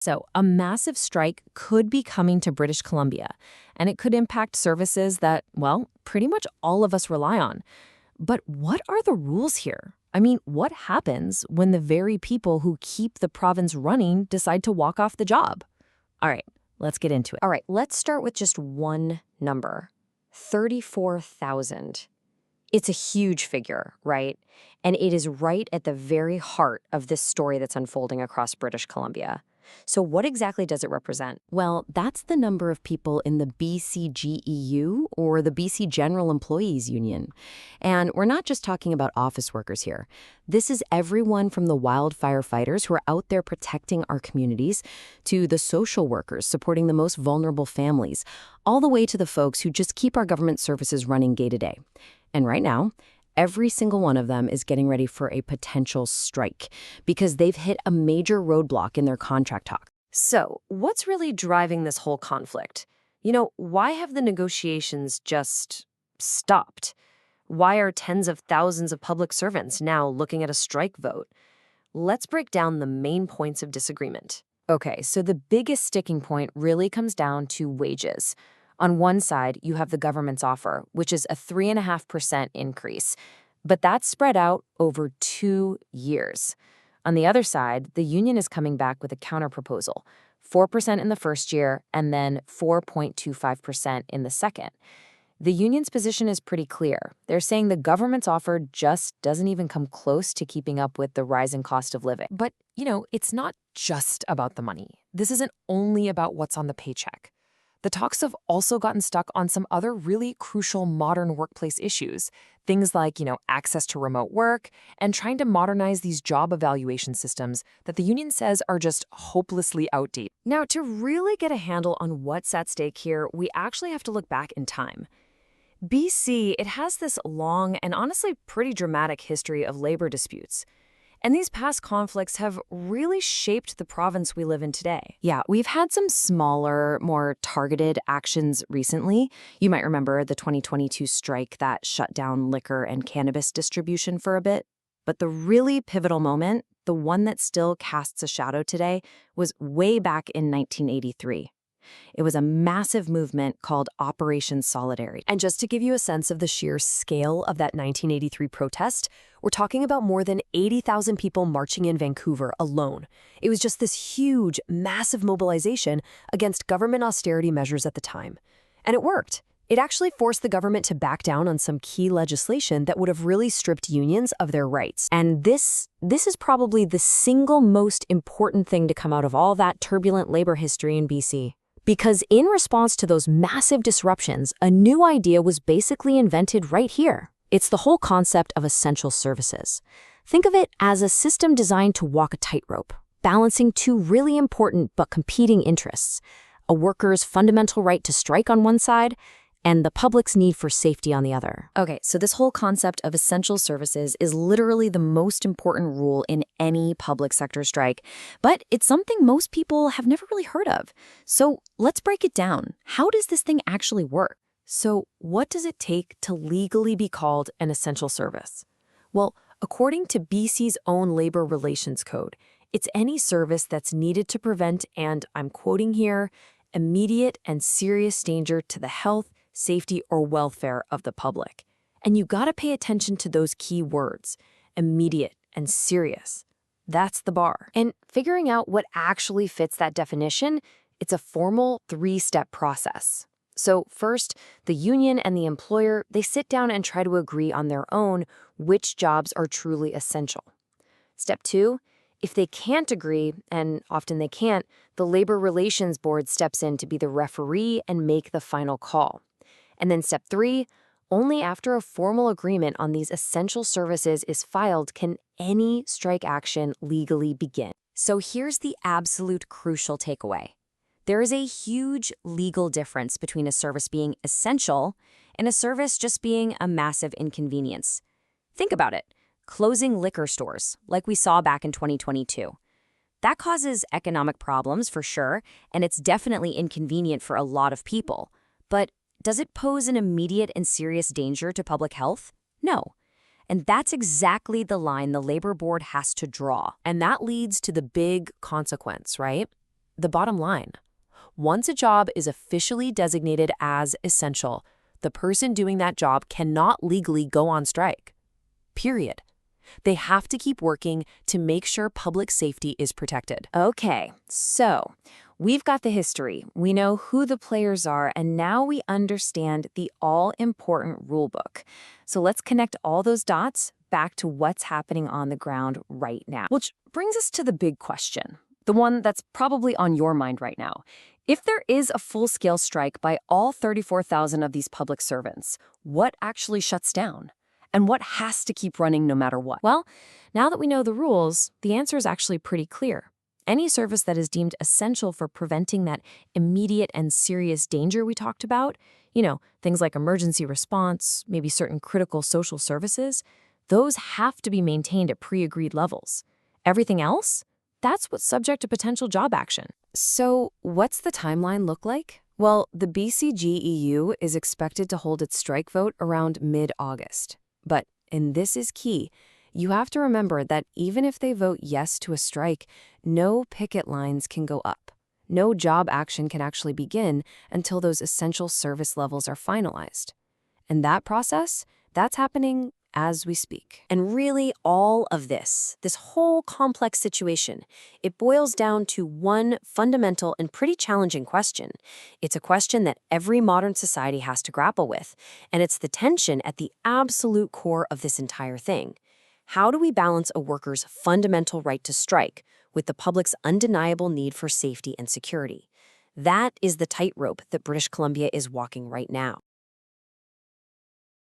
So, a massive strike could be coming to British Columbia, and it could impact services that, well, pretty much all of us rely on. But what are the rules here? I mean, what happens when the very people who keep the province running decide to walk off the job? All right, let's get into it. All right, let's start with just one number, 34,000. It's a huge figure, right? And it is right at the very heart of this story that's unfolding across British Columbia. So what exactly does it represent? Well, that's the number of people in the BCGEU, or the BC General Employees Union. And we're not just talking about office workers here. This is everyone from the wildfire fighters who are out there protecting our communities, to the social workers supporting the most vulnerable families, all the way to the folks who just keep our government services running day to day. And right now, every single one of them is getting ready for a potential strike because they've hit a major roadblock in their contract talk. So what's really driving this whole conflict? Why have the negotiations just stopped? Why are tens of thousands of public servants now looking at a strike vote? Let's break down the main points of disagreement. Okay, so the biggest sticking point really comes down to wages. On one side, you have the government's offer, which is a 3.5% increase, but that's spread out over 2 years. On the other side, the union is coming back with a counterproposal, 4% in the first year and then 4.25% in the second. The union's position is pretty clear. They're saying the government's offer just doesn't even come close to keeping up with the rising cost of living. But, it's not just about the money. This isn't only about what's on the paycheck. The talks have also gotten stuck on some other really crucial modern workplace issues, things like, access to remote work and trying to modernize these job evaluation systems that the union says are just hopelessly outdated. Now, to really get a handle on what's at stake here, we actually have to look back in time. BC, it has this long and honestly pretty dramatic history of labor disputes. And these past conflicts have really shaped the province we live in today. Yeah, we've had some smaller, more targeted actions recently. You might remember the 2022 strike that shut down liquor and cannabis distribution for a bit. But the really pivotal moment, the one that still casts a shadow today, was way back in 1983. It was a massive movement called Operation Solidarity. And just to give you a sense of the sheer scale of that 1983 protest, we're talking about more than 80,000 people marching in Vancouver alone. It was just this huge, massive mobilization against government austerity measures at the time. And it worked. It actually forced the government to back down on some key legislation that would have really stripped unions of their rights. And this is probably the single most important thing to come out of all that turbulent labor history in BC. Because in response to those massive disruptions, a new idea was basically invented right here. It's the whole concept of essential services. Think of it as a system designed to walk a tightrope, balancing two really important but competing interests: a worker's fundamental right to strike on one side and the public's need for safety on the other. Okay, so this whole concept of essential services is literally the most important rule in any public sector strike, but it's something most people have never really heard of. So let's break it down. How does this thing actually work? So what does it take to legally be called an essential service? Well, according to BC's own Labor Relations Code, it's any service that's needed to prevent, and I'm quoting here, immediate and serious danger to the health, safety, or welfare of the public. And you gotta pay attention to those key words, immediate and serious. That's the bar. And figuring out what actually fits that definition, it's a formal 3-step process. So first, the union and the employer, they sit down and try to agree on their own which jobs are truly essential. Step 2, if they can't agree, and often they can't, the Labor Relations Board steps in to be the referee and make the final call. And then step 3, only after a formal agreement on these essential services is filed can any strike action legally begin. So here's the absolute crucial takeaway. There is a huge legal difference between a service being essential and a service just being a massive inconvenience. Think about it. Closing liquor stores, like we saw back in 2022. That causes economic problems for sure, and it's definitely inconvenient for a lot of people. But does it pose an immediate and serious danger to public health? No. And that's exactly the line the Labor Board has to draw. And that leads to the big consequence, right? the bottom line. Once a job is officially designated as essential, the person doing that job cannot legally go on strike. Period. They have to keep working to make sure public safety is protected. Okay, so we've got the history, we know who the players are, and now we understand the all-important rulebook. So let's connect all those dots back to what's happening on the ground right now. Which brings us to the big question, the one that's probably on your mind right now. If there is a full-scale strike by all 34,000 of these public servants, what actually shuts down? And what has to keep running no matter what? Well, now that we know the rules, the answer is actually pretty clear. Any service that is deemed essential for preventing that immediate and serious danger we talked about, things like emergency response, maybe certain critical social services, those have to be maintained at pre-agreed levels. Everything else? That's what's subject to potential job action. So what's the timeline look like? Well, the BCGEU is expected to hold its strike vote around mid-August. But, and this is key, you have to remember that even if they vote yes to a strike, no picket lines can go up. No job action can actually begin until those essential service levels are finalized. And that process, that's happening as we speak. And really, all of this whole complex situation, it boils down to one fundamental and pretty challenging question. It's a question that every modern society has to grapple with, and it's the tension at the absolute core of this entire thing. How do we balance a worker's fundamental right to strike with the public's undeniable need for safety and security? That is the tightrope that British Columbia is walking right now.